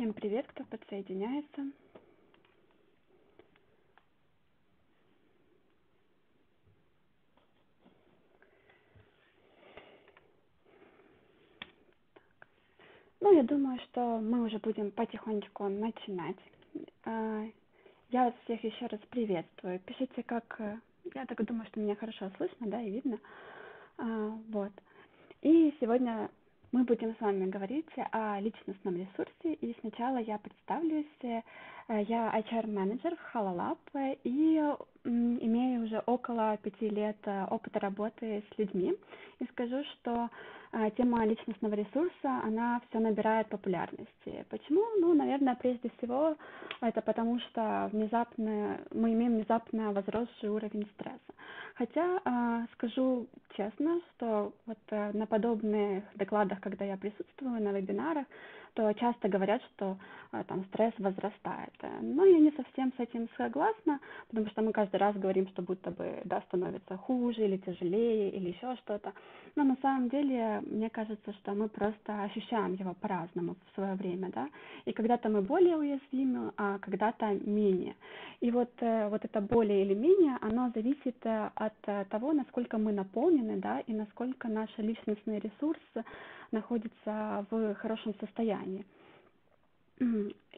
Всем привет, кто подсоединяется. Я думаю, что мы уже будем потихонечку начинать. Я вас всех еще раз приветствую. Пишите, я так думаю, что меня хорошо слышно, да, и видно. Вот. И сегодня мы будем с вами говорить о личностном ресурсе. И сначала я представлюсь. Я HR-менеджер в HaloLab и имею уже около 5 лет опыта работы с людьми. И скажу, что тема личностного ресурса, она все набирает популярности. Почему? Наверное, прежде всего, это потому что мы имеем внезапно возросший уровень стресса. Хотя скажу честно, что вот на подобных докладах, когда я присутствую на вебинарах, то часто говорят, что там стресс возрастает. Но я не совсем с этим согласна, потому что мы каждый раз говорим, что будто бы становится хуже или тяжелее или еще что-то. Но на самом деле, мне кажется, что мы просто ощущаем его по-разному в свое время, да. И когда-то мы более уязвимы, а когда-то менее. И вот это более или менее, оно зависит от того, насколько мы наполнены, да, и насколько наш личностный ресурс находится в хорошем состоянии.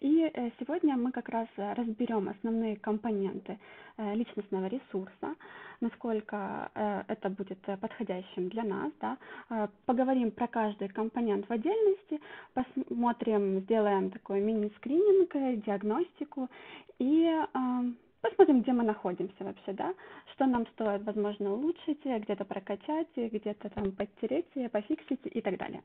И сегодня мы как раз разберем основные компоненты личностного ресурса, насколько это будет подходящим для нас, да. Поговорим про каждый компонент в отдельности, посмотрим, сделаем такой мини-скрининг, диагностику и посмотрим, где мы находимся вообще, да, что нам стоит, возможно, улучшить, где-то прокачать, где-то там подтереть, пофиксить и так далее.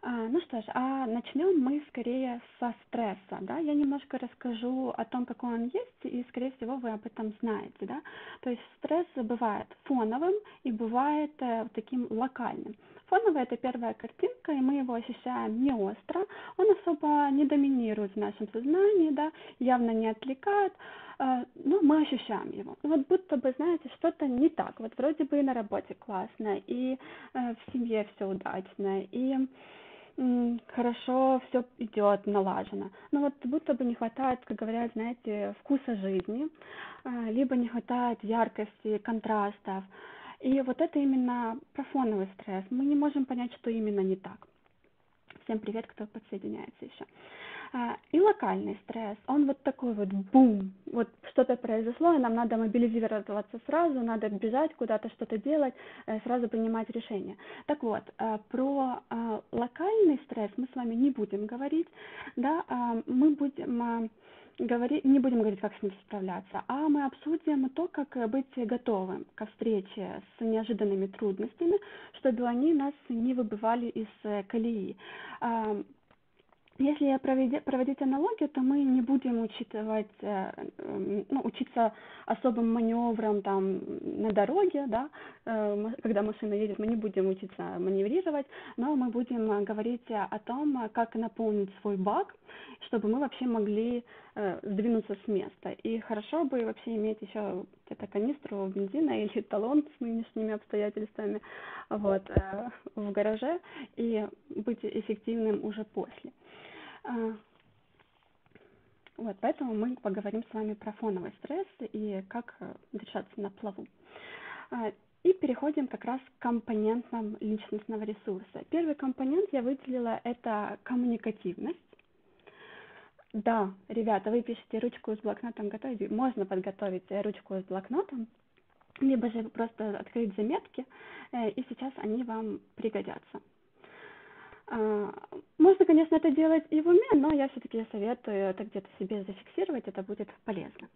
Что ж, начнем мы скорее со стресса, да. Я немножко расскажу о том, какой он есть, и, скорее всего, вы об этом знаете, да. То есть стресс бывает фоновым и бывает таким локальным. Фоновый — это первая картинка, и мы его ощущаем не остро, он особо не доминирует в нашем сознании, да, явно не отвлекает, но мы ощущаем его. Вот будто бы, знаете, что-то не так. Вот вроде бы и на работе классно, и в семье все удачно, и хорошо все идет, налажено. Но вот будто бы не хватает, как говорят, знаете, вкуса жизни, либо не хватает яркости, контрастов. И вот это именно про фоновый стресс. Мы не можем понять, что именно не так. Всем привет, кто подсоединяется еще. И локальный стресс, он вот такой вот бум, вот что-то произошло, и нам надо мобилизироваться сразу, надо бежать куда-то, что-то делать, сразу принимать решения. Так вот, про локальный стресс мы с вами не будем говорить, да, мы будем не будем говорить, как с ним справляться, а мы обсудим то, как быть готовым ко встрече с неожиданными трудностями, чтобы они нас не выбивали из колеи. Если проводить аналогию, то мы не будем учиться особым маневрам там на дороге, да, когда машина едет, мы не будем учиться маневрировать, но мы будем говорить о том, как наполнить свой бак, чтобы мы вообще могли сдвинуться с места. И хорошо бы вообще иметь еще где-то канистру бензина или талон с нынешними обстоятельствами в гараже и быть эффективным уже после. Поэтому мы поговорим с вами про фоновый стресс и как держаться на плаву. И переходим как раз к компонентам личностного ресурса. Первый компонент я выделила — это коммуникативность. Да, ребята, вы пишете ручку с блокнотом готовить, можно подготовить ручку с блокнотом, либо же просто открыть заметки, и сейчас они вам пригодятся. Можно, конечно, это делать и в уме, но я все-таки советую это где-то себе зафиксировать, это будет полезно.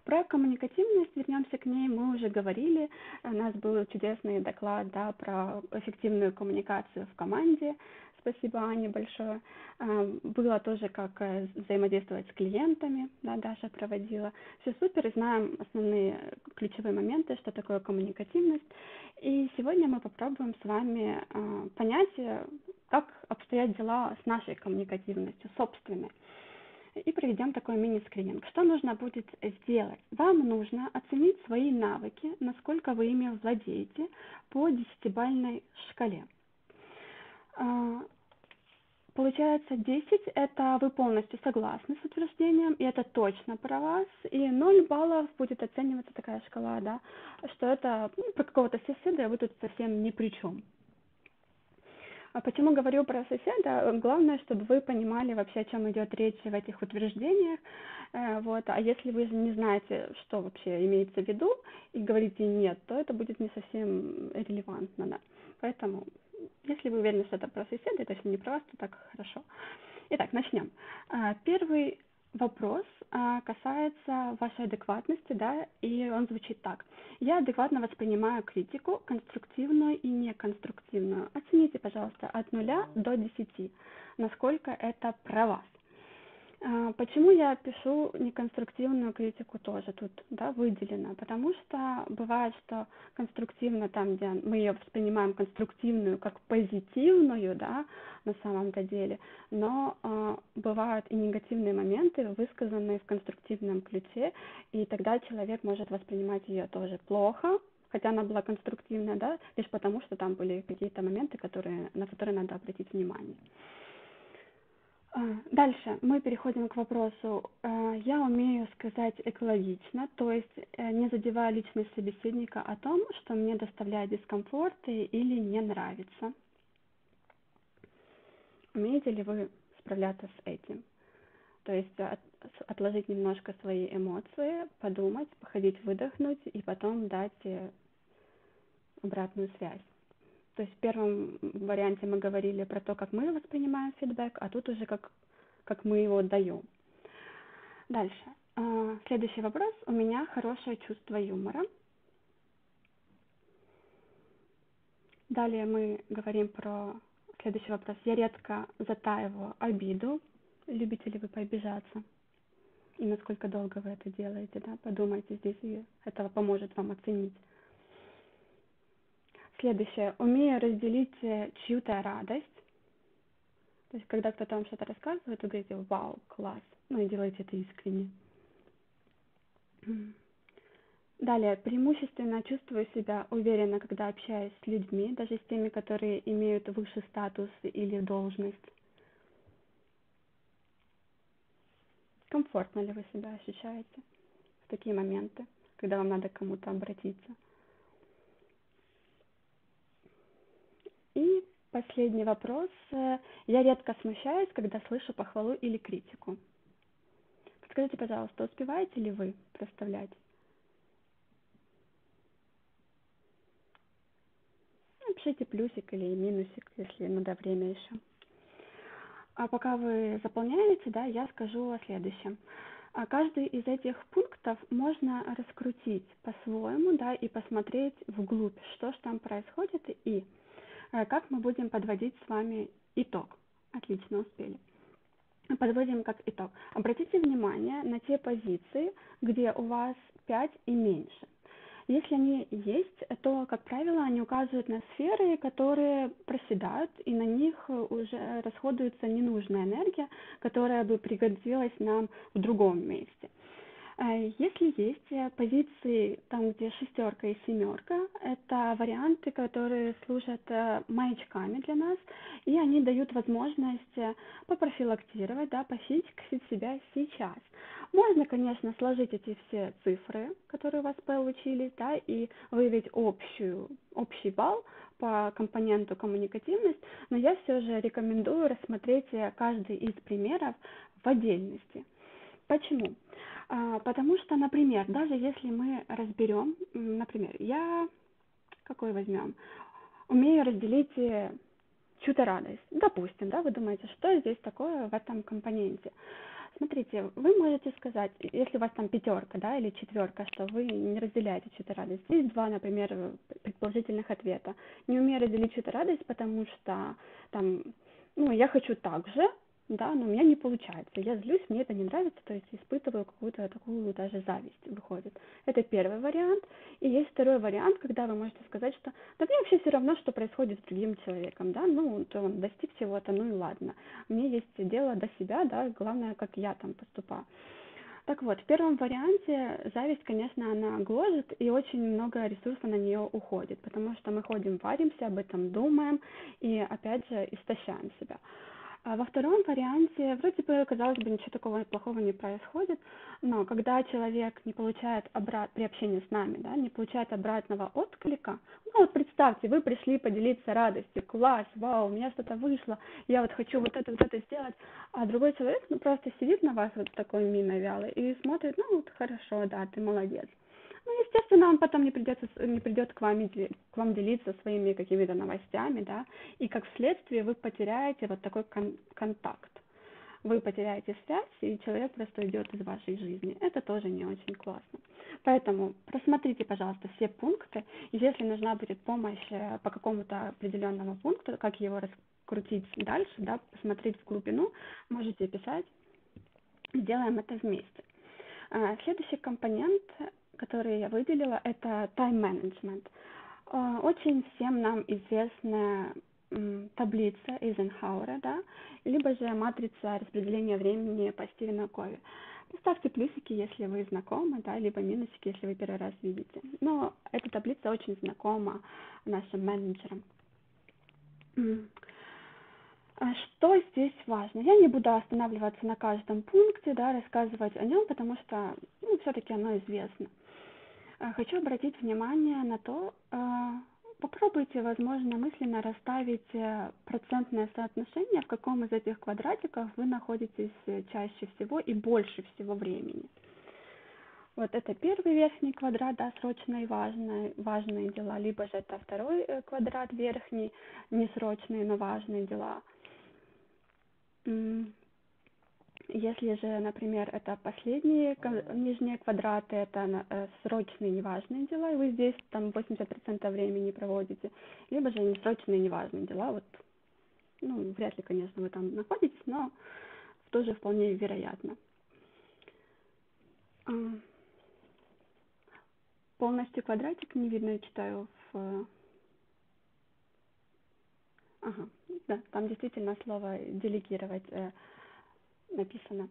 Про коммуникативность, вернемся к ней, мы уже говорили, у нас был чудесный доклад, да, про эффективную коммуникацию в команде. Спасибо, Ане, большое. Было тоже, как взаимодействовать с клиентами, да, Даша проводила. Все супер, знаем основные ключевые моменты, что такое коммуникативность. И сегодня мы попробуем с вами понять, как обстоят дела с нашей коммуникативностью, собственной. И проведем такой мини-скрининг. Что нужно будет сделать? Вам нужно оценить свои навыки, насколько вы ими владеете, по 10-бальной шкале. Получается, 10 это вы полностью согласны с утверждением, и это точно про вас, и 0 баллов будет оцениваться такая шкала, да, что это про какого-то соседа, и вы тут совсем ни при чем. А почему говорю про соседа? Главное, чтобы вы понимали вообще, о чем идет речь в этих утверждениях. Вот. А если вы же не знаете, что вообще имеется в виду, и говорите нет, то это будет не совсем релевантно. Да. Поэтому, если вы уверены, что это про соседа, это если не про вас, то так хорошо. Итак, начнем. Первый вопрос касается вашей адекватности, да, и он звучит так. Я адекватно воспринимаю критику, конструктивную и неконструктивную. Оцените, пожалуйста, от 0 до 10, насколько это про вас. Почему я пишу неконструктивную критику тоже тут, да, выделено? Потому что бывает, что конструктивно там, где мы ее воспринимаем конструктивную как позитивную, да, на самом-то деле, но бывают и негативные моменты, высказанные в конструктивном ключе, и тогда человек может воспринимать ее тоже плохо, хотя она была конструктивная, да, лишь потому, что там были какие-то моменты, на которые надо обратить внимание. Дальше мы переходим к вопросу. Я умею сказать экологично, то есть не задевая личность собеседника о том, что мне доставляет дискомфорт или не нравится. Умеете ли вы справляться с этим? То есть отложить немножко свои эмоции, подумать, походить, выдохнуть и потом дать обратную связь. То есть в первом варианте мы говорили про то, как мы воспринимаем фидбэк, а тут уже как мы его даем. Дальше. Следующий вопрос. У меня хорошее чувство юмора. Далее мы говорим про следующий вопрос. Я редко затаиваю обиду. Любите ли вы пообижаться? И насколько долго вы это делаете, да? Подумайте здесь, и это поможет вам оценить. Следующее. Умею разделить чью-то радость. То есть, когда кто-то вам что-то рассказывает, вы говорите: вау, класс. Ну и делаете это искренне. Далее, преимущественно чувствую себя уверенно, когда общаюсь с людьми, даже с теми, которые имеют высший статус или должность. Комфортно ли вы себя ощущаете в такие моменты, когда вам надо к кому-то обратиться? И последний вопрос. Я редко смущаюсь, когда слышу похвалу или критику. Подскажите, пожалуйста, успеваете ли вы проставлять? Напишите плюсик или минусик, если надо время еще. А пока вы заполняете, да, я скажу о следующем. Каждый из этих пунктов можно раскрутить по-своему, да, и посмотреть вглубь, что же там происходит и как мы будем подводить с вами итог. Отлично, успели. Подводим как итог. Обратите внимание на те позиции, где у вас 5 и меньше. Если они есть, то, как правило, они указывают на сферы, которые проседают, и на них уже расходуется ненужная энергия, которая бы пригодилась нам в другом месте. Если есть позиции там, где 6 и 7, это варианты, которые служат маячками для нас, и они дают возможность попрофилактировать, да, пофиксить себя сейчас. Можно, конечно, сложить эти все цифры, которые у вас получились, да, и выявить общий балл по компоненту коммуникативность, но я все же рекомендую рассмотреть каждый из примеров в отдельности. Почему? Потому что, например, даже если мы разберем, например, какой возьмем, умею разделить чью-то радость. Допустим, да, вы думаете, что здесь такое в этом компоненте. Смотрите, вы можете сказать, если у вас там 5, да, или 4, что вы не разделяете чью-то радость. Здесь 2, например, предположительных ответа. Не умею разделить чью-то радость, потому что там, я хочу так же, да, но у меня не получается. Я злюсь, мне это не нравится, то есть испытываю какую-то такую даже зависть, выходит. Это первый вариант. И есть второй вариант, когда вы можете сказать, что да мне вообще все равно, что происходит с другим человеком, да, то он достиг чего-то, ну и ладно. Мне есть дело до себя, да, главное, как я там поступаю. Так вот, в первом варианте зависть, конечно, она гложет, и очень много ресурсов на нее уходит, потому что мы ходим, варимся, об этом думаем, и опять же истощаем себя. А во втором варианте вроде бы, казалось бы, ничего такого плохого не происходит, но когда человек не получает при общении с нами, да, не получает обратного отклика, ну вот представьте, вы пришли поделиться радостью, класс, вау, у меня что-то вышло, я вот хочу вот это сделать, а другой человек, ну, просто сидит на вас вот такой миной вялой и смотрит, ну вот хорошо, да, ты молодец. Ну, естественно, он потом не придет к вам делиться своими какими-то новостями, да, и как следствие вы потеряете вот такой контакт. Вы потеряете связь, и человек просто уйдет из вашей жизни. Это тоже не очень классно. Поэтому просмотрите, пожалуйста, все пункты. И если нужна будет помощь по какому-то определенному пункту, как его раскрутить дальше, да, посмотреть в глубину, можете писать. Сделаем это вместе. Следующий компонент, который я выделила, это тайм-менеджмент. Очень всем нам известная таблица Эйзенхауэра, да, либо же матрица распределения времени по Стивену Кови. Ставьте плюсики, если вы знакомы, да, либо минусики, если вы первый раз видите. Но эта таблица очень знакома нашим менеджерам. Что здесь важно? Я не буду останавливаться на каждом пункте, да, рассказывать о нем, потому что все-таки оно известно. Хочу обратить внимание на то, попробуйте, возможно, мысленно расставить процентное соотношение, в каком из этих квадратиков вы находитесь чаще всего и больше всего времени. Вот это первый верхний квадрат, да, срочные важные дела, либо же это второй квадрат верхний, несрочные, но важные дела. Если же, например, это последние нижние квадраты, это срочные неважные дела, и вы здесь там 80% времени проводите, либо же несрочные неважные дела, вот, ну, вряд ли, конечно, вы там находитесь, но тоже вполне вероятно. Полностью квадратик не видно, я читаю Ага, да, там действительно слово делегировать написано.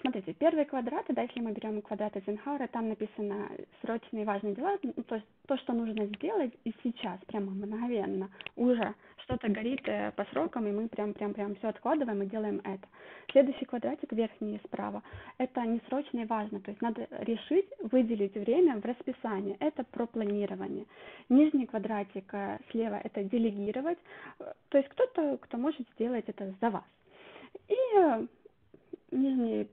Смотрите, первые квадраты, да, если мы берем квадрат Эйзенхауэра, там написано срочные важные дела, то есть то, что нужно сделать и сейчас, прямо мгновенно, уже что-то горит по срокам, и мы прям все откладываем и делаем это. Следующий квадратик, верхний справа, это несрочно и важно, то есть надо решить, выделить время в расписании, это про планирование. Нижний квадратик слева, это делегировать, то есть кто-то, кто может сделать это за вас. И нижний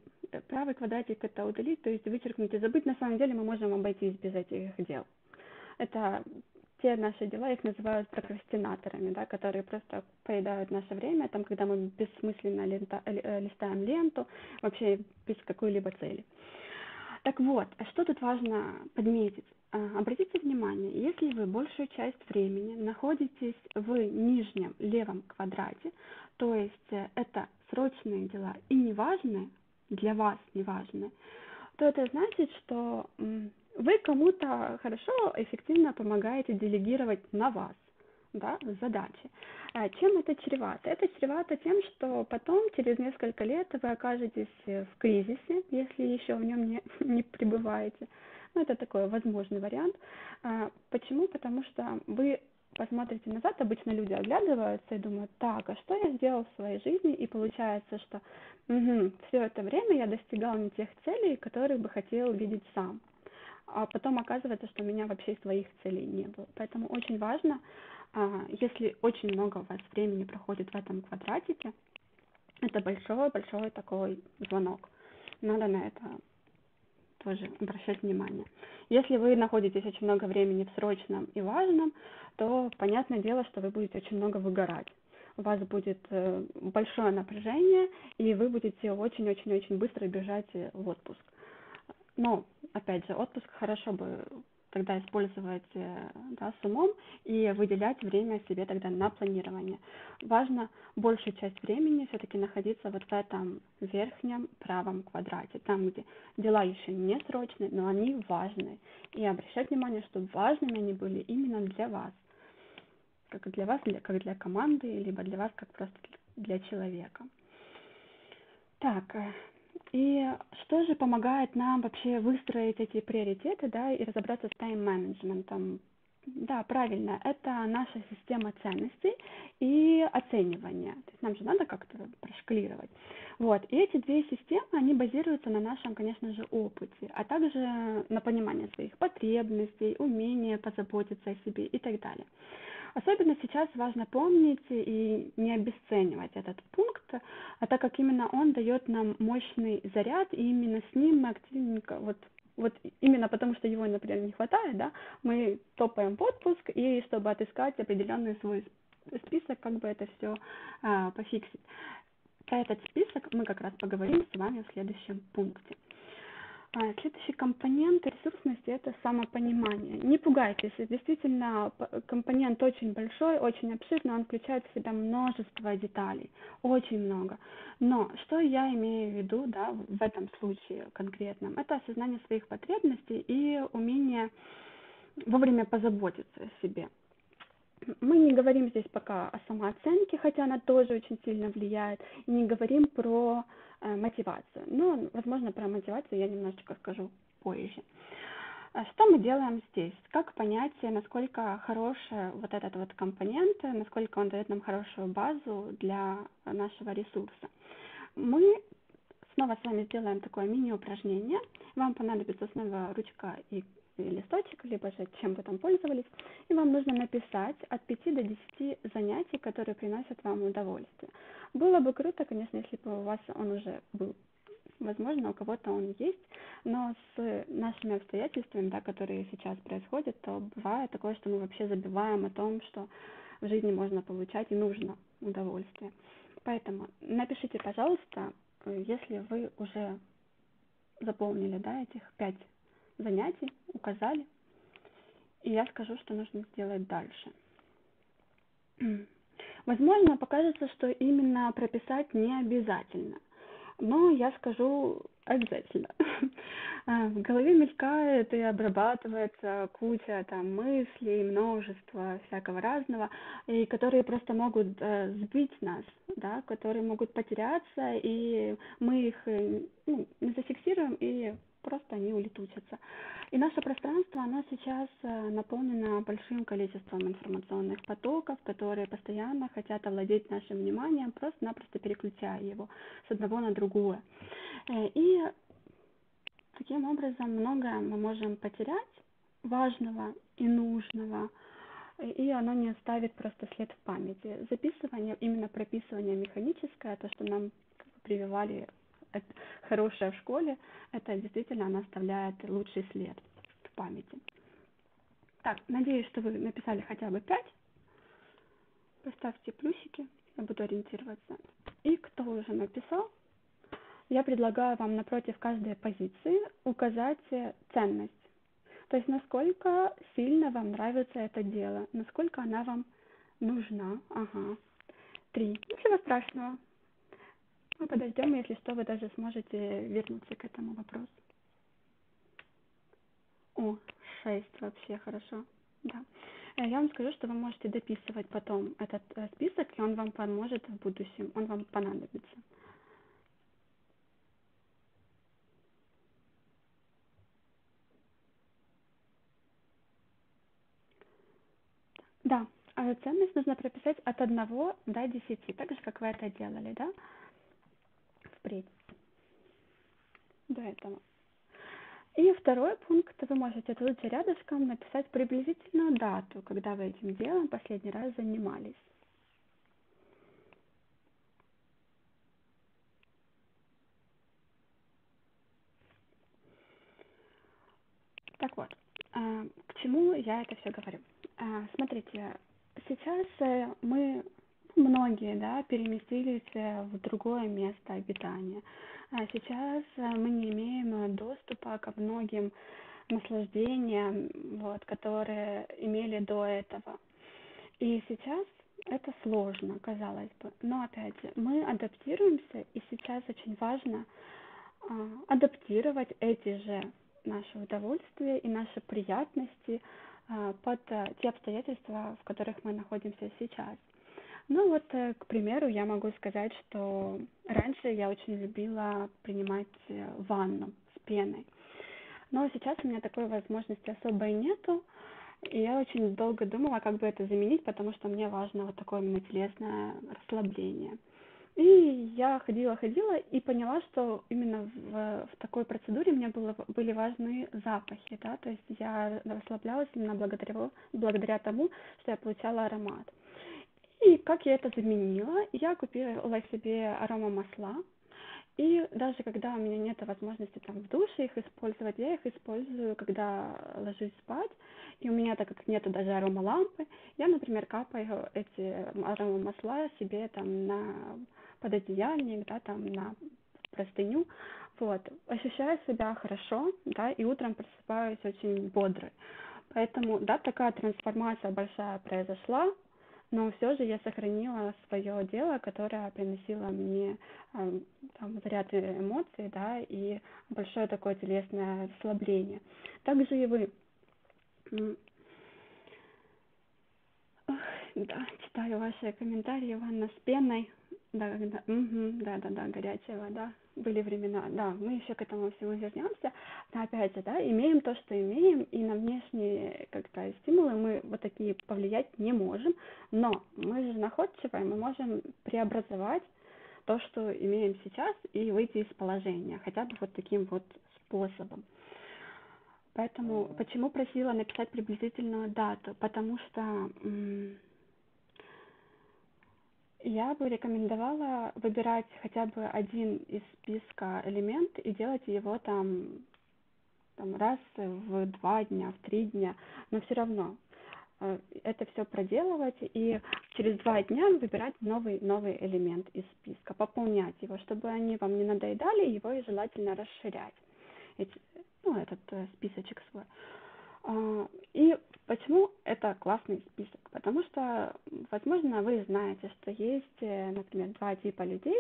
правый квадратик это удалить, то есть вычеркнуть и забыть. На самом деле мы можем обойтись без этих дел. Это те наши дела, их называют прокрастинаторами, да, которые просто поедают наше время, там, когда мы бессмысленно листаем ленту, вообще без какой-либо цели. Так вот, что тут важно подметить? Обратите внимание, если вы большую часть времени находитесь в нижнем левом квадрате, то есть это срочные дела и неважные, для вас неважные, то это значит, что вы кому-то хорошо, эффективно помогаете делегировать на вас, да, задачи. Чем это чревато? Это чревато тем, что потом, через несколько лет, вы окажетесь в кризисе, если еще в нем не пребываете. Ну, это такой возможный вариант. Почему? Потому что вы посмотрите назад, обычно люди оглядываются и думают, так, а что я сделал в своей жизни? И получается, что все это время я достигал не тех целей, которые бы хотел видеть сам. А потом оказывается, что у меня вообще своих целей не было. Поэтому очень важно, если очень много у вас времени проходит в этом квадратике, это большой такой звонок. Надо на это тоже обращать внимание. Если вы находитесь очень много времени в срочном и важном, то понятное дело, что вы будете очень много выгорать. У вас будет большое напряжение, и вы будете очень-очень-очень быстро бежать в отпуск. Но, опять же, отпуск хорошо бы тогда использовать да, с умом и выделять время себе тогда на планирование. Важно большую часть времени все-таки находиться вот в этом верхнем правом квадрате, там, где дела еще не срочные, но они важные. И обращать внимание, чтобы важными они были именно для вас. Как для вас, как для команды, либо для вас, как просто для человека. Так, и что же помогает нам вообще выстроить эти приоритеты, да, и разобраться с тайм-менеджментом? Да, правильно, это наша система ценностей и оценивания. То есть нам же надо как-то прошкалировать. Вот. И эти две системы, они базируются на нашем, конечно же, опыте, а также на понимании своих потребностей, умении позаботиться о себе и так далее. Особенно сейчас важно помнить и не обесценивать этот пункт, так как именно он дает нам мощный заряд, и именно с ним мы активненько, вот именно потому, что его, например, не хватает, да, мы топаем в отпуск, и чтобы отыскать определенный свой список, как бы это все пофиксить. Про этот список мы как раз поговорим с вами в следующем пункте. Следующий компонент ресурсности – это самопонимание. Не пугайтесь, действительно, компонент очень большой, очень обширный, он включает в себя множество деталей, очень много. Но что я имею в виду, да, в этом случае конкретном? Это осознание своих потребностей и умение вовремя позаботиться о себе. Мы не говорим здесь пока о самооценке, хотя она тоже очень сильно влияет, и не говорим про мотивацию. Но, возможно, про мотивацию я немножечко скажу позже. Что мы делаем здесь? Как понять, насколько хороший вот этот вот компонент, насколько он дает нам хорошую базу для нашего ресурса? Мы снова с вами сделаем такое мини-упражнение. Вам понадобится снова ручка и листочек, либо же чем вы там пользовались, и вам нужно написать от 5 до 10 занятий, которые приносят вам удовольствие. Было бы круто, конечно, если бы у вас он уже был. Возможно, у кого-то он есть, но с нашими обстоятельствами, да, которые сейчас происходят, то бывает такое, что мы вообще забываем о том, что в жизни можно получать и нужно удовольствие. Поэтому напишите, пожалуйста, если вы уже заполнили, да, этих 5 занятий, указали, и я скажу, что нужно сделать дальше. Возможно, покажется, что именно прописать не обязательно, но я скажу обязательно. В голове мелькает и обрабатывается куча там мыслей, множество всякого разного, и которые просто могут сбить нас, да, которые могут потеряться, и мы их не зафиксируем, и просто они улетучатся. И наше пространство, оно сейчас наполнено большим количеством информационных потоков, которые постоянно хотят овладеть нашим вниманием, просто-напросто переключая его с одного на другое. И таким образом многое мы можем потерять важного и нужного, и оно не оставит просто след в памяти. Записывание, именно прописывание механическое, то, что нам прививали хорошее в школе, это действительно оно оставляет лучший след в памяти. Так, надеюсь, что вы написали хотя бы 5. Поставьте плюсики, я буду ориентироваться. И кто уже написал, я предлагаю вам напротив каждой позиции указать ценность. То есть насколько сильно вам нравится это дело, насколько она вам нужна. Ага. 3. Ничего страшного. Мы подождем, если что, вы даже сможете вернуться к этому вопросу. О, 6 вообще хорошо. Да. Я вам скажу, что вы можете дописывать потом этот список, и он вам поможет в будущем, он вам понадобится. Да, ценность нужно прописать от 1 до 10, так же, как вы это делали, да, впредь, до этого. И второй пункт, вы можете тут же рядышком написать приблизительную дату, когда вы этим делом последний раз занимались. Так вот, к чему я это все говорю? Смотрите, сейчас многие, да, переместились в другое место обитания. Сейчас мы не имеем доступа ко многим наслаждениям, вот, которые имели до этого. И сейчас это сложно, казалось бы. Но опять же, мы адаптируемся, и сейчас очень важно адаптировать эти же наши удовольствия и наши приятности под те обстоятельства, в которых мы находимся сейчас. Ну вот, к примеру, я могу сказать, что раньше я очень любила принимать ванну с пеной, но сейчас у меня такой возможности особо и нету, И я очень долго думала, как бы это заменить, потому что мне важно вот такое именно телесное расслабление. И я ходила и поняла, что именно в такой процедуре мне были важны запахи, да, то есть я расслаблялась именно благодаря тому, что я получала аромат. И как я это заменила? Я купила себе аромамасла, и даже когда у меня нет возможности там в душе их использовать, я их использую, когда ложусь спать, и у меня, так как нету даже аромалампы, я, например, капаю эти аромамасла себе там на пододеяльник, да, там на простыню, вот, ощущаю себя хорошо, да, и утром просыпаюсь очень бодрой. Поэтому, да, такая трансформация большая произошла, но все же я сохранила свое дело, которое приносило мне там, заряд эмоций, да, и большое такое телесное расслабление. Также и вы. Да, читаю ваши комментарии, ванна с пеной. Да, да, да, горячая вода. Были времена, да, мы еще к этому всему вернемся. Но опять же, да, имеем то, что имеем, и на внешние как-то стимулы мы вот такие повлиять не можем, но мы же находчивые, мы можем преобразовать то, что имеем сейчас, и выйти из положения, хотя бы вот таким вот способом. Поэтому почему просила написать приблизительную дату? Потому что я бы рекомендовала выбирать хотя бы один из списка элемент и делать его там раз в 2 дня, в 3 дня, но все равно это все проделывать и через 2 дня выбирать новый элемент из списка, пополнять его, чтобы они вам не надоедали, его и желательно расширять, этот списочек свой. И почему это классный список? Потому что, возможно, вы знаете, что есть, например, два типа людей,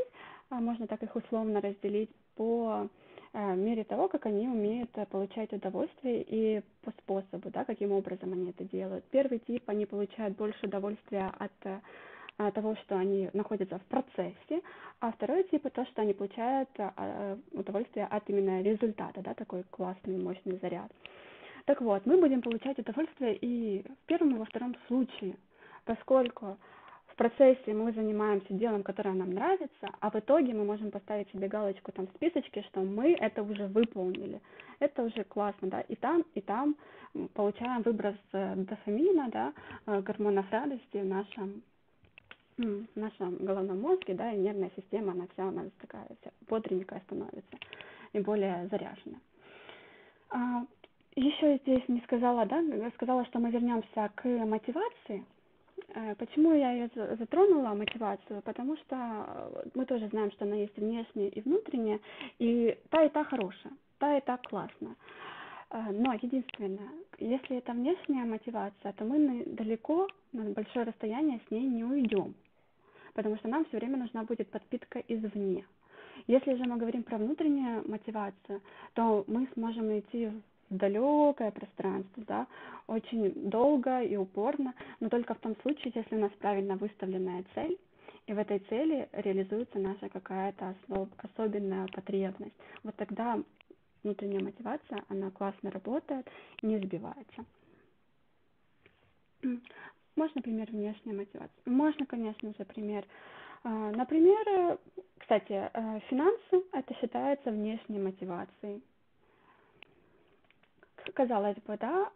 можно так их условно разделить по мере того, как они умеют получать удовольствие и по способу, да, каким образом они это делают. Первый тип, они получают больше удовольствия от того, что они находятся в процессе, а второй тип то, что они получают удовольствие от именно результата, да, такой классный, мощный заряд. Так вот, мы будем получать удовольствие и в первом, и во втором случае, поскольку в процессе мы занимаемся делом, которое нам нравится, а в итоге мы можем поставить себе галочку там в списочке, что мы это уже выполнили. Это уже классно, да, и там получаем выброс дофамина, да, гормонов радости в нашем головном мозге, да, и нервная система, она вся у нас такая вся бодренькая становится и более заряженная. Еще здесь не сказала, да, сказала, что мы вернемся к мотивации. Почему я ее затронула, мотивацию? Потому что мы тоже знаем, что она есть внешняя и внутренняя, и та хорошая, и та классная. Но единственное, если это внешняя мотивация, то мы далеко, на большое расстояние с ней не уйдем, потому что нам все время нужна будет подпитка извне. Если же мы говорим про внутреннюю мотивацию, то мы сможем идти в далекое пространство, да, очень долго и упорно, но только в том случае, если у нас правильно выставленная цель, и в этой цели реализуется наша какая-то особенная потребность. Вот тогда внутренняя мотивация, она классно работает, не сбивается. Можно пример внешней мотивации? Можно, конечно же, пример. Например, кстати, финансы – это считается внешней мотивацией. Казалось бы, да,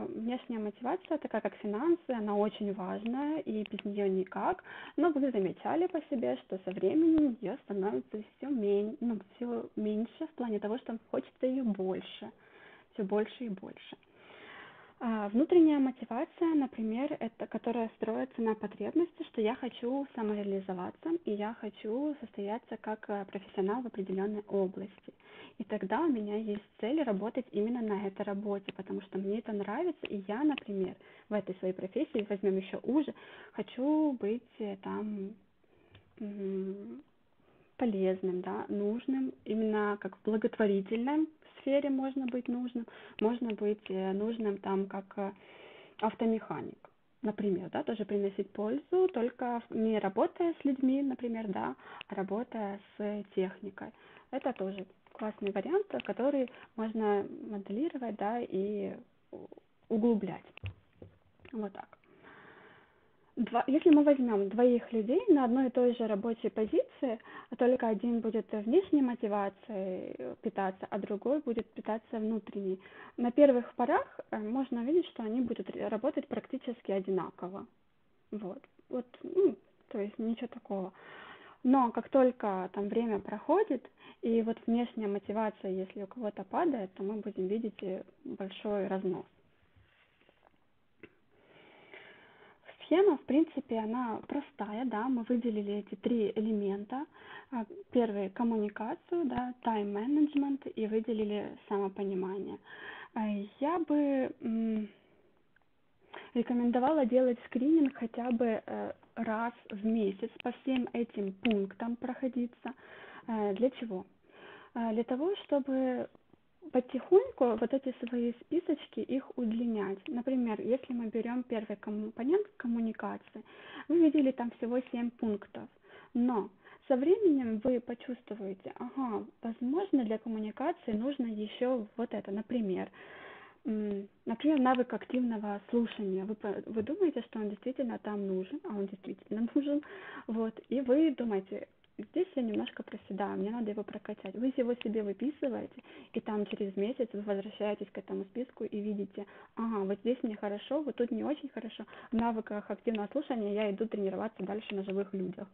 внешняя мотивация, такая как финансы, она очень важная, и без нее никак, но вы замечали по себе, что со временем ее становится все меньше в плане того, что хочется ее больше, все больше и больше. Внутренняя мотивация, например, это которая строится на потребности, что я хочу самореализоваться, и я хочу состояться как профессионал в определенной области. И тогда у меня есть цель работать именно на этой работе, потому что мне это нравится, и я, например, в этой своей профессии, возьмем еще уже, хочу быть там полезным, да, нужным, именно как в благотворительной сфере можно быть нужным, можно быть нужным там как автомеханик, например, да, тоже приносить пользу, только не работая с людьми, например, да, а работая с техникой. Это тоже классный вариант, который можно моделировать, да, и углублять. Вот так. Если мы возьмем двоих людей на одной и той же рабочей позиции, только один будет внешней мотивацией питаться, а другой будет питаться внутренней. На первых порах можно увидеть, что они будут работать практически одинаково. Вот. Вот, то есть ничего такого. Но как только там время проходит, и вот внешняя мотивация, если у кого-то падает, то мы будем видеть большой разнос. Схема, в принципе, она простая, да, мы выделили эти три элемента. Первый — коммуникацию, да, тайм-менеджмент, и выделили самопонимание. Я бы рекомендовала делать скрининг хотя бы раз в месяц, по всем этим пунктам проходиться. Для чего? Для того, чтобы потихоньку вот эти свои списочки их удлинять. Например, если мы берем первый компонент коммуникации, вы видели там всего 7 пунктов, но со временем вы почувствуете, ага, возможно, для коммуникации нужно еще вот это, например, навык активного слушания. Вы думаете, что он действительно там нужен, а он действительно нужен, вот, и вы думаете, здесь я немножко проседаю, мне надо его прокачать. Вы его себе выписываете, и там через месяц вы возвращаетесь к этому списку и видите, ага, вот здесь мне хорошо, вот тут не очень хорошо. В навыках активного слушания я иду тренироваться дальше на живых людях.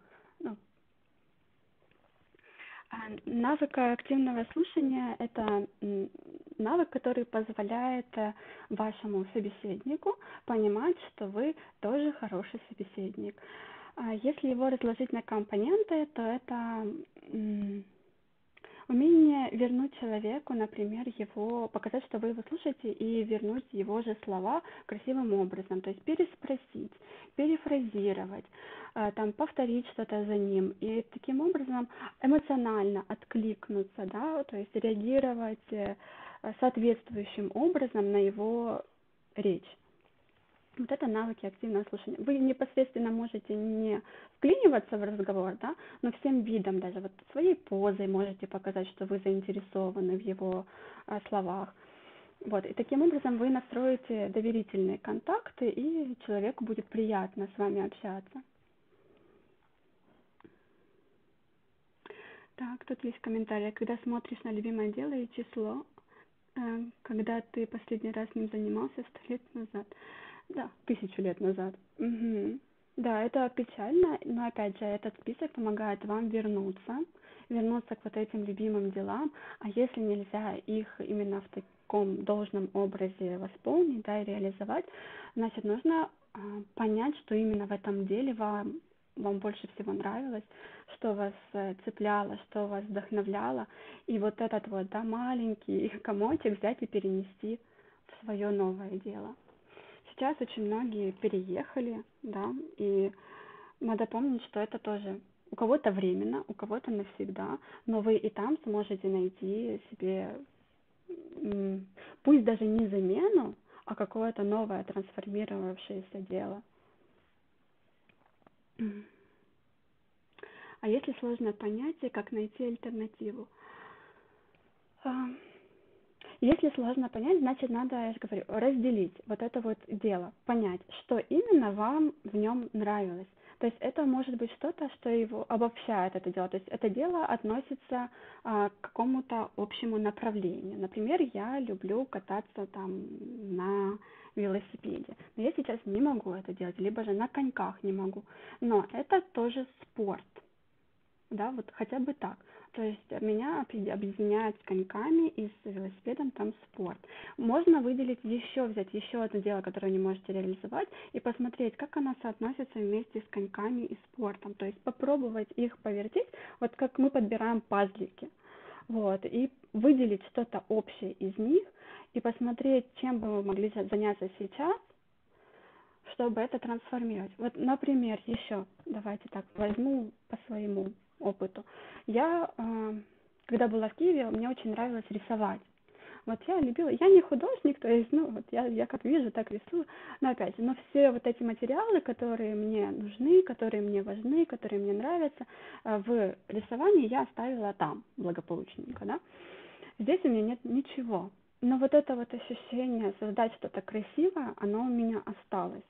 Навык активного слушания — это навык, который позволяет вашему собеседнику понимать, что вы тоже хороший собеседник. Если его разложить на компоненты, то это умение вернуть человеку, например, показать, что вы его слушаете, и вернуть его же слова красивым образом, то есть переспросить, перефразировать, там, повторить что-то за ним, и таким образом эмоционально откликнуться, да, то есть реагировать соответствующим образом на его речь. Вот это навыки активного слушания. Вы непосредственно можете не вклиниваться в разговор, да, но всем видом, даже вот своей позой можете показать, что вы заинтересованы в его словах. Вот, и таким образом вы настроите доверительные контакты, и человеку будет приятно с вами общаться. Так, тут есть комментарий. Когда смотришь на любимое дело и число, когда ты последний раз с ним занимался 100 лет назад. Да, 1000 лет назад. Угу. Да, это печально, но опять же, этот список помогает вам вернуться к вот этим любимым делам, а если нельзя их именно в таком должном образе восполнить, да, и реализовать, значит, нужно понять, что именно в этом деле вам больше всего нравилось, что вас цепляло, что вас вдохновляло, и вот этот вот, да, маленький комочек взять и перенести в свое новое дело. Сейчас очень многие переехали, да, и надо помнить, что это тоже у кого-то временно, у кого-то навсегда, но вы и там сможете найти себе, пусть даже не замену, а какое-то новое трансформировавшееся дело. А если сложное понятие, как найти альтернативу? Если сложно понять, значит, надо, я же говорю, разделить вот это вот дело, понять, что именно вам в нем нравилось. То есть это может быть что-то, что его обобщает это дело. То есть это дело относится к какому-то общему направлению. Например, я люблю кататься там на велосипеде. Но я сейчас не могу это делать, либо же на коньках не могу. Но это тоже спорт. Да, вот хотя бы так. То есть меня объединяет с коньками и с велосипедом там спорт. Можно выделить взять еще одно дело, которое вы не можете реализовать, и посмотреть, как оно соотносится вместе с коньками и спортом. То есть попробовать их повертеть, вот как мы подбираем пазлики. Вот, и выделить что-то общее из них, и посмотреть, чем бы вы могли заняться сейчас, чтобы это трансформировать. Вот, например, еще, давайте так, возьму по своему опыту. Я, когда была в Киеве, мне очень нравилось рисовать. Вот я любила, я не художник, то есть, вот я как вижу, так рисую, но опять же, но все вот эти материалы, которые мне нужны, которые мне важны, которые мне нравятся, в рисовании я оставила там, благополучненько, да. Здесь у меня нет ничего. Но вот это вот ощущение создать что-то красивое, оно у меня осталось.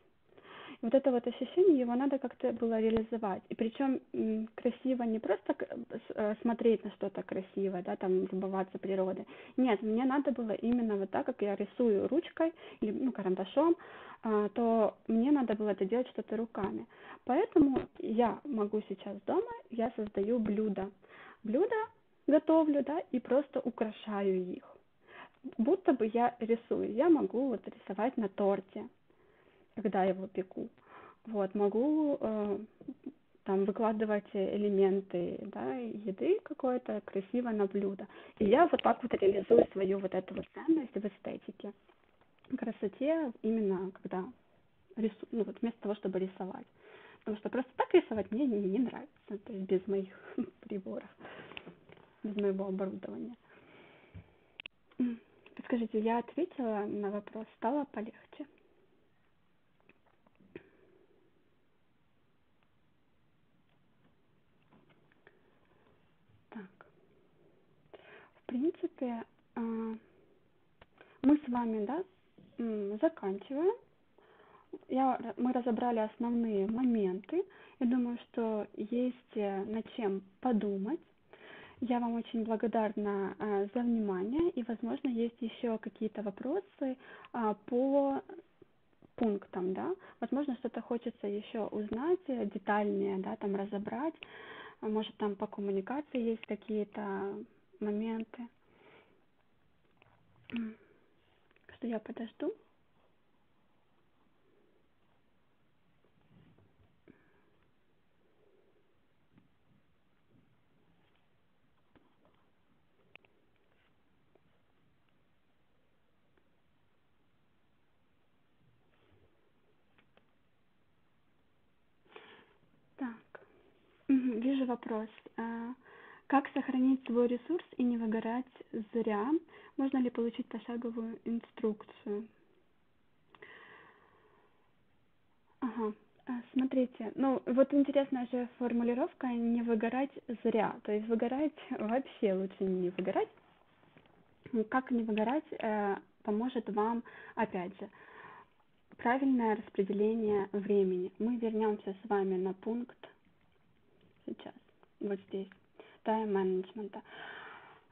Вот это вот ощущение, его надо как-то было реализовать. И причем красиво не просто смотреть на что-то красивое, да, там любоваться природой. Нет, мне надо было именно вот так, как я рисую ручкой или карандашом, то мне надо было это делать что-то руками. Поэтому я могу сейчас дома, я создаю блюда. Блюда готовлю, да, и просто украшаю их. Будто бы я рисую. Я могу вот рисовать на торте, когда его пеку. Вот, могу там выкладывать элементы, да, еды какой-то красиво на блюдо. И я вот так вот реализую свою вот эту вот ценность в эстетике, красоте, именно когда вот вместо того, чтобы рисовать. Потому что просто так рисовать мне не нравится, то есть без моих приборов, без моего оборудования. Подскажите, я ответила на вопрос, стало полегче? Так, в принципе, мы с вами, да, заканчиваем. Мы разобрали основные моменты. Я думаю, что есть над чем подумать. Я вам очень благодарна за внимание, и, возможно, есть еще какие-то вопросы по пунктам, да. Возможно, что-то хочется еще узнать детальнее, да, там разобрать. Может, там по коммуникации есть какие-то моменты. Что я подожду. Так, вижу вопрос. Как сохранить свой ресурс и не выгорать зря? Можно ли получить пошаговую инструкцию? Ага. Смотрите, вот интересная же формулировка «не выгорать зря». То есть выгорать вообще лучше не выгорать. Как не выгорать поможет вам, опять же, правильное распределение времени. Мы вернемся с вами на пункт сейчас, вот здесь, тайм-менеджмента.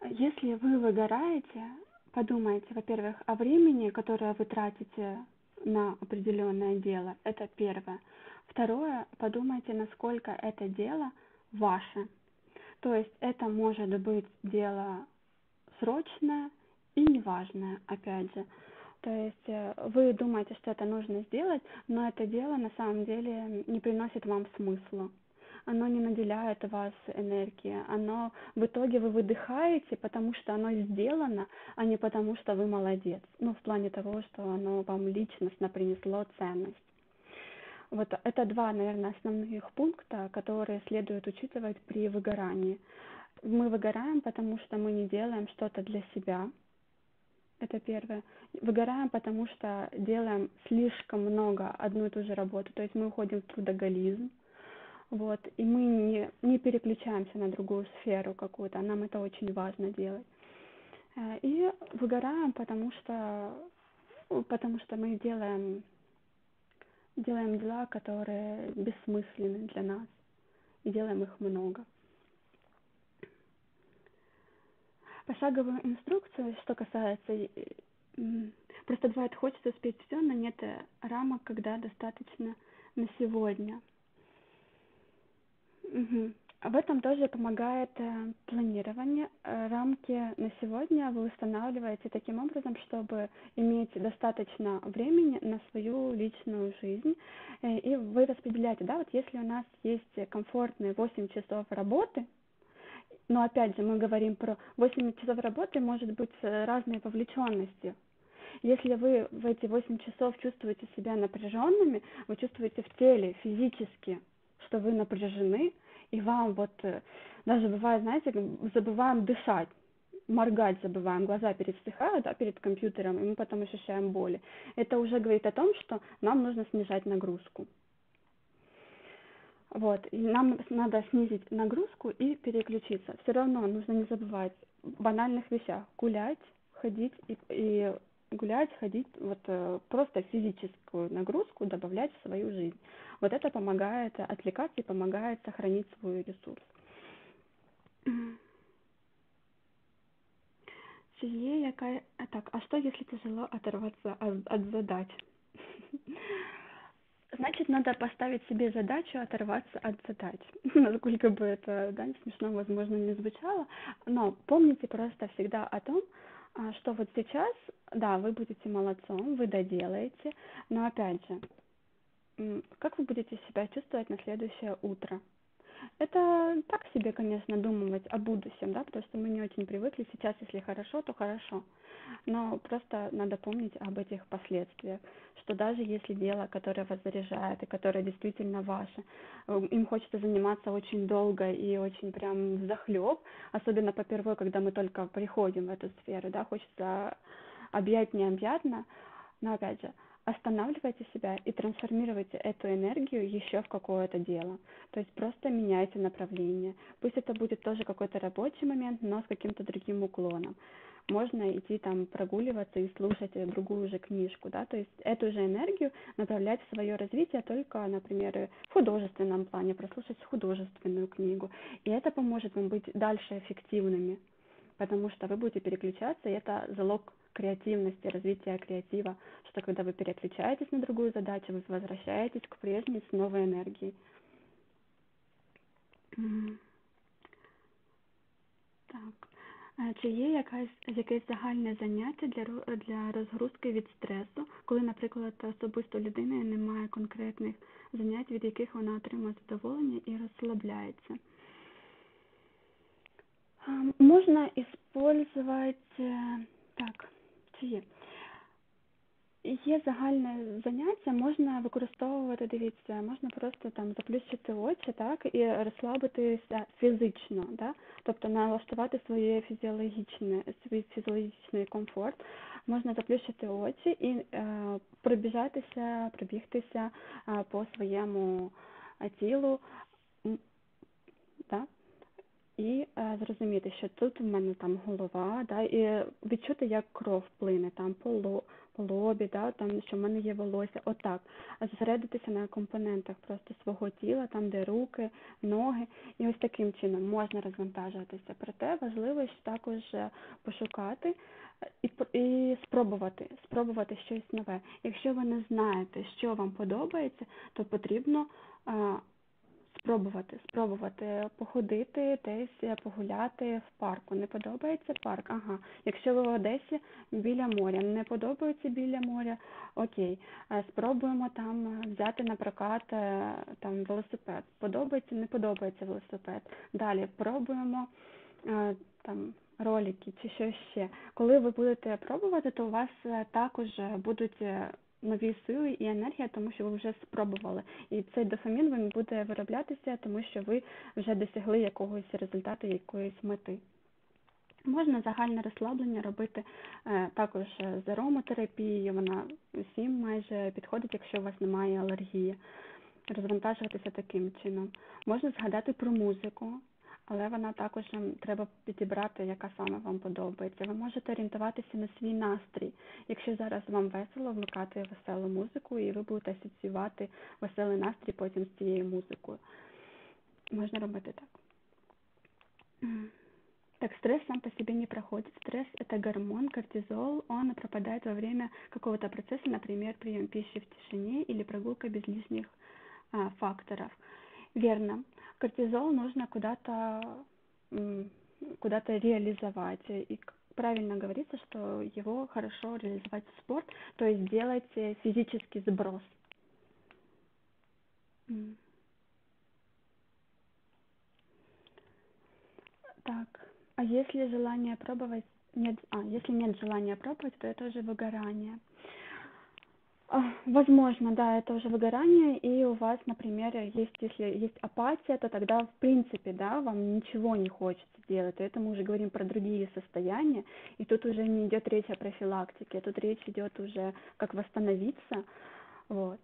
Если вы выгораете, подумайте, во-первых, о времени, которое вы тратите на определенное дело. Это первое. Второе, подумайте, насколько это дело ваше. То есть это может быть дело срочное и неважное, опять же. То есть вы думаете, что это нужно сделать, но это дело на самом деле не приносит вам смысла. Оно не наделяет вас энергией. В итоге вы выдыхаете, потому что оно сделано, а не потому что вы молодец. В плане того, что оно вам личностно принесло ценность. Вот это два, наверное, основных пункта, которые следует учитывать при выгорании. Мы выгораем, потому что мы не делаем что-то для себя. Это первое. Выгораем, потому что делаем слишком много одну и ту же работу. То есть мы уходим в трудоголизм. Вот, и мы не переключаемся на другую сферу какую-то, нам это очень важно делать. И выгораем, потому что мы делаем дела, которые бессмысленны для нас, и делаем их много. Пошаговую инструкцию, что касается, просто бывает хочется успеть все, но нет рамок, когда достаточно на сегодня. В этом тоже помогает планирование. Рамки на сегодня вы устанавливаете таким образом, чтобы иметь достаточно времени на свою личную жизнь. И вы распределяете, да, вот если у нас есть комфортные 8 часов работы, но опять же мы говорим про 8 часов работы, может быть разные вовлеченности. Если вы в эти 8 часов чувствуете себя напряженными, вы чувствуете в теле физически, что вы напряжены, и вам даже бывает, знаете, забываем дышать, моргать забываем, глаза пересыхают, да, перед компьютером, и мы потом ощущаем боли. Это уже говорит о том, что нам нужно снижать нагрузку. Вот, и нам надо снизить нагрузку и переключиться. Все равно нужно не забывать в банальных вещах: гулять, ходить и гулять, ходить, вот просто физическую нагрузку добавлять в свою жизнь. Вот это помогает отвлекаться и помогает сохранить свой ресурс. Чи є яка... Так, а что, если тяжело оторваться от задач? Значит, надо поставить себе задачу оторваться от задач. Насколько бы это, да, смешно, возможно, не звучало, но помните просто всегда о том, что вот сейчас, да, вы будете молодцом, вы доделаете, но опять же, как вы будете себя чувствовать на следующее утро? Это так себе, конечно, думать о будущем, да, потому что мы не очень привыкли. Сейчас, если хорошо, то хорошо. Но просто надо помнить об этих последствиях, что даже если дело, которое вас заряжает и которое действительно ваше, им хочется заниматься очень долго и очень прям взахлеб, особенно попервой, когда мы только приходим в эту сферу, да, хочется объять необъятно, но опять же, останавливайте себя и трансформируйте эту энергию еще в какое-то дело. То есть просто меняйте направление. Пусть это будет тоже какой-то рабочий момент, но с каким-то другим уклоном. Можно идти там прогуливаться и слушать другую же книжку, да, то есть эту же энергию направлять в свое развитие только, например, в художественном плане, прослушать художественную книгу. И это поможет вам быть дальше эффективными, потому что вы будете переключаться, и это залог креативности, развития креатива, что когда вы переключаетесь на другую задачу, вы возвращаетесь к прежней с новой энергией. Так. Чи є якесь загальне заняття для розгрузки від стресу, коли, наприклад, особисто людина не має конкретних занять, від яких вона отримує задоволення і розслабляється? Можно использовать, так, чи є загальне заняття, можна використовувати, дивіться, можна просто там заплющити очі, так, і розслабитися фізично, да, тобто налаштувати свій фізіологічний комфорт, можна заплющити очі і пробігтися по своєму тілу, да, і зрозуміти, що тут в мене там голова, да, і відчути, як кров плине там по лобі, да, там, що в мене є волосся, отак. Зосередитися на компонентах просто свого тіла, там, де руки, ноги, і ось таким чином можна розвантажуватися. Проте важливо також пошукати і спробувати щось нове. Якщо ви не знаєте, що вам подобається, то потрібно спробувати походити десь, погуляти в парку. Не подобається парк? Ага. Якщо ви в Одесі, біля моря. Не подобається біля моря? Окей. Спробуємо там взяти на прокат там велосипед. Подобається? Не подобається велосипед. Далі пробуємо там ролики чи що ще. Коли ви будете пробувати, то у вас також будуть нові сили і енергія, тому що ви вже спробували. І цей дофамін він буде вироблятися, тому що ви вже досягли якогось результату, якоїсь мети. Можна загальне розслаблення робити також з ароматерапією, вона усім майже підходить, якщо у вас немає алергії. Розвантажуватися таким чином. Можна згадати про музику, але вона також треба підібрати, яка саме вам подобається. Ви можете орієнтуватися на свій настрій. Якщо зараз вам весело, вмикати веселу музику, і ви будете асоціювати веселий настрій потім з цією музикою. Можна робити так. Так, стресс сам по себе не проходит. Стресс – это гормон, кортизол. Он пропадает во время какого-то процесса, например, прием пищи в тишине или прогулка без лишних факторов. Верно. Кортизол нужно куда-то реализовать. И правильно говорится, что его хорошо реализовать в спорт, то есть делать физический сброс. Так, а если желание пробовать, если нет желания пробовать, то это уже выгорание. Возможно, да, это уже выгорание, и у вас, например, если есть апатия, то тогда, в принципе, да, вам ничего не хочется делать. Это мы уже говорим про другие состояния, и тут уже не идет речь о профилактике, тут речь идет уже как восстановиться, вот.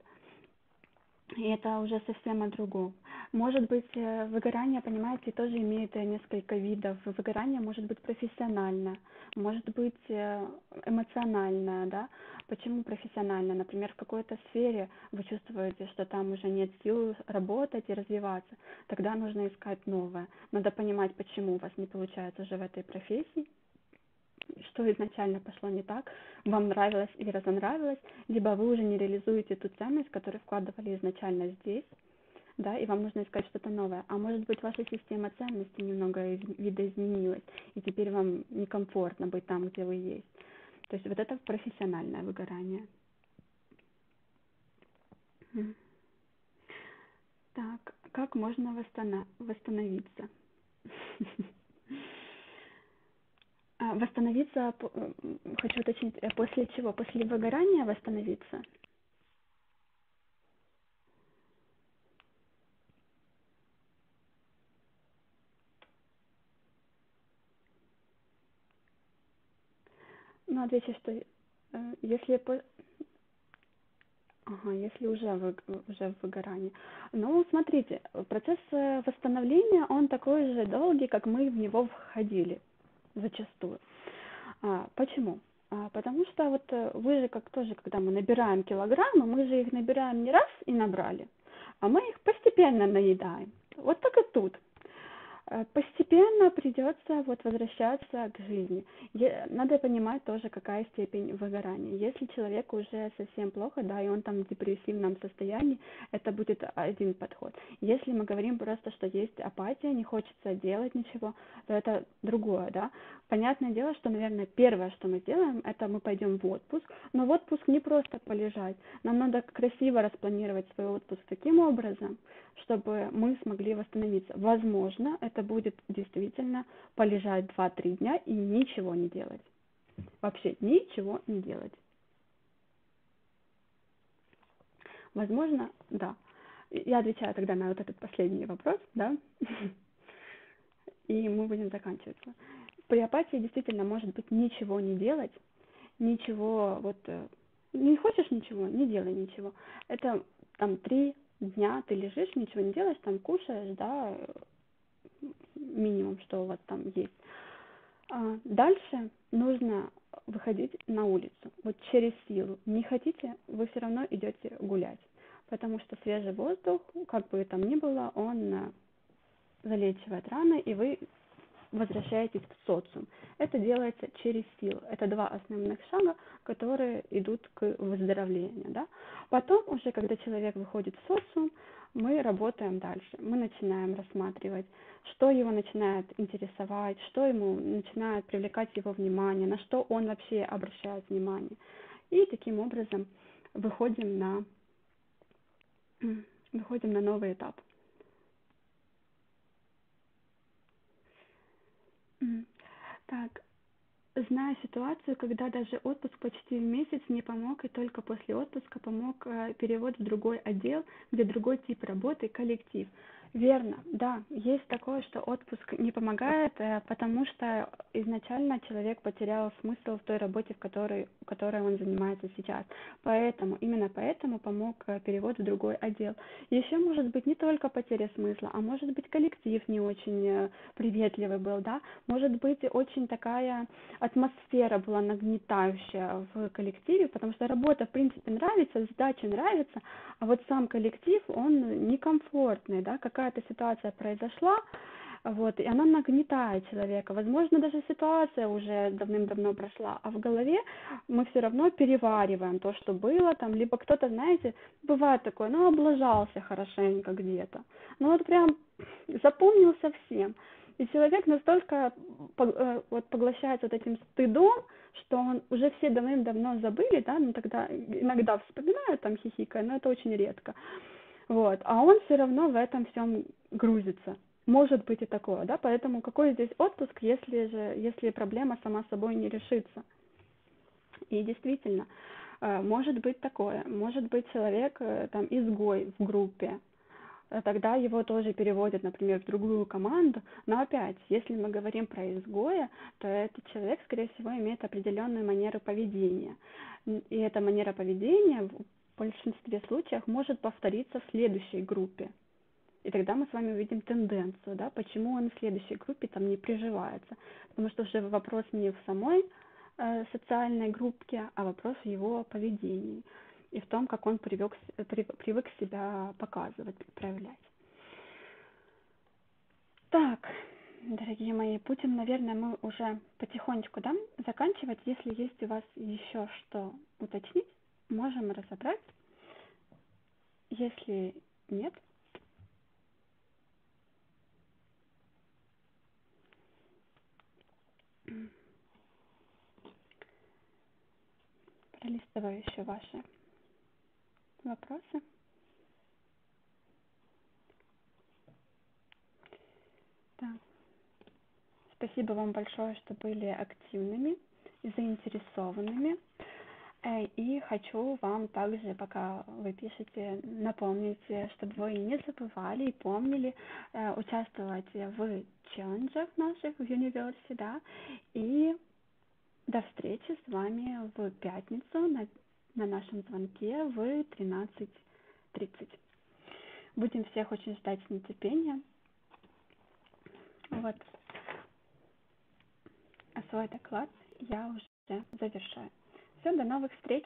И это уже совсем о другом. Может быть, выгорание, понимаете, тоже имеет несколько видов. Выгорание может быть профессиональное, может быть эмоциональное, да. Почему профессиональное? Например, в какой-то сфере вы чувствуете, что там уже нет сил работать и развиваться. Тогда нужно искать новое. Надо понимать, почему у вас не получается уже в этой профессии, что изначально пошло не так, вам нравилось или разонравилось, либо вы уже не реализуете ту ценность, которую вкладывали изначально здесь, да, и вам нужно искать что-то новое. А может быть, ваша система ценностей немного видоизменилась, и теперь вам некомфортно быть там, где вы есть. То есть вот это профессиональное выгорание. Так, как можно восстановиться? Восстановиться, хочу уточнить, после чего? После выгорания восстановиться? Ну, отвечу, что если ага, если уже в выгорании. Ну, смотрите, процесс восстановления, он такой же долгий, как мы в него входили зачастую. Почему? Потому что вот вы же как тоже, когда мы набираем килограммы, мы же их набираем не раз и набрали, а мы их постепенно наедаем. Вот так и тут. Постепенно придется вот возвращаться к жизни. Надо понимать тоже, какая степень выгорания. Если человеку уже совсем плохо, да, и он там в депрессивном состоянии, это будет один подход. Если мы говорим просто, что есть апатия, не хочется делать ничего, то это другое, да. Понятное дело, что, наверное, первое, что мы сделаем, это мы пойдем в отпуск, но в отпуск не просто полежать, нам надо красиво распланировать свой отпуск таким образом, чтобы мы смогли восстановиться. Возможно, это будет действительно полежать 2-3 дня и ничего не делать. Вообще ничего не делать. Возможно, да. Я отвечаю тогда на вот этот последний вопрос, да, и мы будем заканчиваться. При апатии действительно может быть ничего не делать, ничего, вот, не хочешь ничего, не делай ничего. Это там 3 дня ты лежишь, ничего не делаешь, там кушаешь, да, минимум, что у вас там есть. Дальше нужно выходить на улицу, вот через силу. Не хотите, вы все равно идете гулять, потому что свежий воздух, как бы там ни было, он залечивает раны, и вы возвращаетесь в социум. Это делается через силу. Это 2 основных шага, которые идут к выздоровлению. Да? Потом уже, когда человек выходит в социум, мы работаем дальше. Мы начинаем рассматривать, что его начинает интересовать, что ему начинает привлекать его внимание, на что он вообще обращает внимание. И таким образом выходим на новый этап. Так, знаю ситуацию, когда даже отпуск почти в месяц не помог, и только после отпуска помог перевод в другой отдел, где другой тип работы, коллектив. Верно, да, есть такое, что отпуск не помогает, потому что изначально человек потерял смысл в той работе, которой он занимается сейчас. Именно поэтому помог перевод в другой отдел. Еще может быть не только потеря смысла, а может быть коллектив не очень приветливый был, да, может быть очень такая атмосфера была нагнетающая в коллективе, потому что работа в принципе нравится, задача нравится, а вот сам коллектив, он некомфортный, да, какая-то ситуация произошла, вот, и она нагнетает человека. Возможно, даже ситуация уже давным-давно прошла, а в голове мы все равно перевариваем то, что было там, либо кто-то, знаете, бывает такое, ну, облажался хорошенько где-то, ну, вот прям запомнился всем. И человек настолько вот поглощается вот этим стыдом, что он уже все давным-давно забыли, да, ну тогда иногда вспоминают там хихикая, но это очень редко. Вот, а он все равно в этом всем грузится. Может быть и такое, да, поэтому какой здесь отпуск, если проблема сама собой не решится. И действительно, может быть такое, может быть человек там изгой в группе, тогда его тоже переводят, например, в другую команду. Но опять, если мы говорим про изгоя, то этот человек, скорее всего, имеет определенную манеру поведения. И эта манера поведения в большинстве случаев может повториться в следующей группе. И тогда мы с вами увидим тенденцию, да, почему он в следующей группе там не приживается. Потому что уже вопрос не в самой социальной группе, а вопрос в его поведении и в том, как он привык себя показывать, проявлять. Так, дорогие мои, будем, наверное, мы уже потихонечку, да, заканчивать. Если есть у вас еще что уточнить, можем разобрать. Если нет, пролистываю еще ваши вопросы. Да. Спасибо вам большое, что были активными и заинтересованными. И хочу вам также, пока вы пишете, напомнить, чтобы вы не забывали и помнили участвовать в челленджах наших в Universe, да, и до встречи с вами в пятницу на нашем звонке в 13:30. Будем всех очень ждать с нетерпением. Вот. А свой доклад я уже завершаю. Все, до новых встреч!